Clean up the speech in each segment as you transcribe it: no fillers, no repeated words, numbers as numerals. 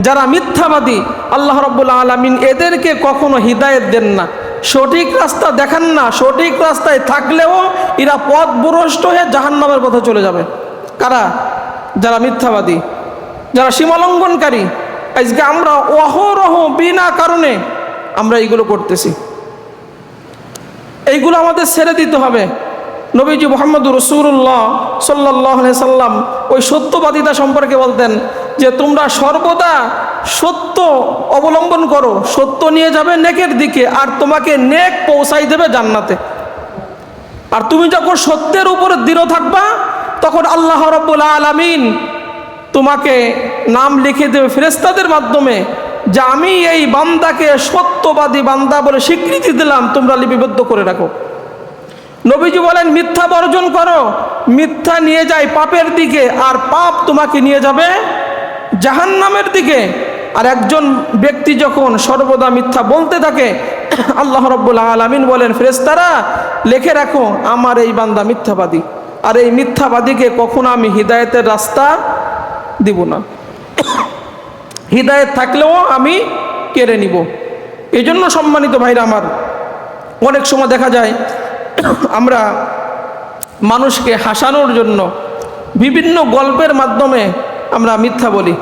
যারা মিথ্যাবাদী আল্লাহ রাব্বুল আলামিন এদেরকে কখনো হিদায়েত দেন না, সঠিক রাস্তা দেখান না। সঠিক রাস্তায় থাকলেও এরা পথভ্রষ্ট হয়ে জাহান্নামের পথে চলে যাবে। কারা? যারা মিথ্যাবাদী, যারা সীমালঙ্ঘনকারী। আজকে আমরা অহরহ বিনা কারণে আমরা এইগুলো করতেছি। এইগুলো আমাদের ছেড়ে দিতে হবে। নবীজি মুহাম্মদুর রাসূলুল্লাহ সাল্লাল্লাহু আলাইহি সাল্লাম ওই সত্যবাদিতা সম্পর্কে বলতেন যে তোমরা সর্বদা সত্য অবলম্বন করো, সত্য নিয়ে যাবে নেকের দিকে, আর তোমাকে নেক পৌঁছাই দেবে জান্নাতে। আর তুমি যখন সত্যের উপরে দৃঢ় থাকবা, তখন আল্লাহ রাব্বুল আলামিন তোমাকে নাম লিখে দেবে ফেরেশতাদের মাধ্যমে যে আমি এই বান্দাকে সত্যবাদী বান্দা বলে স্বীকৃতি দিলাম, তোমরা লিপিবদ্ধ করে রাখো। নবীজি বলেন মিথ্যা বর্জন করো, মিথ্যা নিয়ে যায় পাপের দিকে, আর পাপ তোমাকে নিয়ে যাবে জাহান্নামের দিকে। আর একজন ব্যক্তি যখন সর্বদা মিথ্যা বলতে থাকে, আল্লাহ রাব্বুল আলামিন বলেন ফেরেশতারা লিখে রাখো আমার এই বান্দা মিথ্যাবাদী, আর এই মিথ্যাবাদীকে কখনো আমি হিদায়েতের রাস্তা দিব না। হিদায়েত থাকলেও আমি কেড়ে নিব। এই জন্য সম্মানিত ভাইরা আমার, অনেক সময় দেখা যায় আমরা মানুষকে হাসানোর জন্য বিভিন্ন গল্পের মাধ্যমে আমরা মিথ্যা বলি।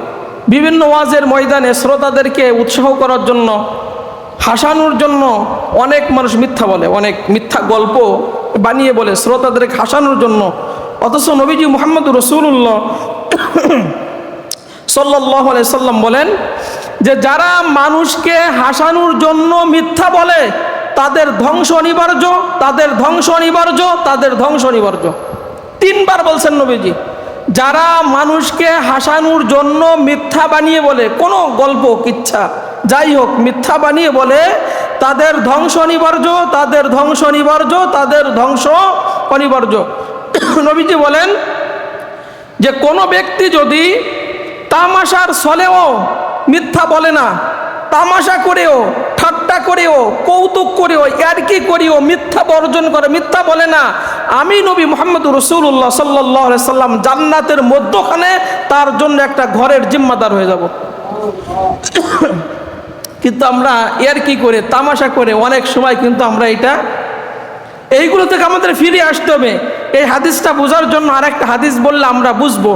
বিভিন্ন ওয়াজের ময়দানে শ্রোতাদেরকে উৎসাহ করার জন্য, হাসানোর জন্য অনেক মানুষ মিথ্যা বলে, অনেক মিথ্যা গল্প বানিয়ে বলে শ্রোতাদেরকে হাসানোর জন্য। অথচ নবীজি মুহাম্মদুর রাসূলুল্লাহ সাল্লাল্লাহু আলাইহি সাল্লাম বলেন যে যারা মানুষকে হাসানোর জন্য মিথ্যা বলে তাদের ধ্বংস অনিবার্য, তাদের ধ্বংস অনিবার্য, তাদের ধ্বংস অনিবার্য। 3 বার বলছেন নবীজি। যারা মানুষকে হাসানোর জন্য মিথ্যা বানিয়ে বলে, কোনো গল্প কিচ্ছা যাই হোক মিথ্যা বানিয়ে বলে, তাদের ধ্বংস অনিবার্য, তাদের ধ্বংস অনিবার্য, তাদের ধ্বংস অনিবার্য। নবীজি বলেন যে কোনো ব্যক্তি যদি তামাশার ছলেও মিথ্যা বলে না, তামাশা করেও, ঠাট্টা করেও, কৌতুক করেও, ইয়ার্কি করেও মিথ্যা বর্জন করে, মিথ্যা বলে না, আমি নবী মুহাম্মদুর রাসূলুল্লাহ সাল্লাল্লাহু আলাইহি সাল্লাম জান্নাতের মধ্যখানে তার জন্য একটা ঘরের জিম্মাদার হয়ে যাব। কিন্তু আমরা ইয়ার্কি করে, তামাশা করে অনেক সময় কিন্তু আমরা এইগুলো থেকে আমাদের ফিরে আসতে হবে। এই হাদিসটা বোঝার জন্য আরেকটা হাদিস বললে আমরা বুঝবো।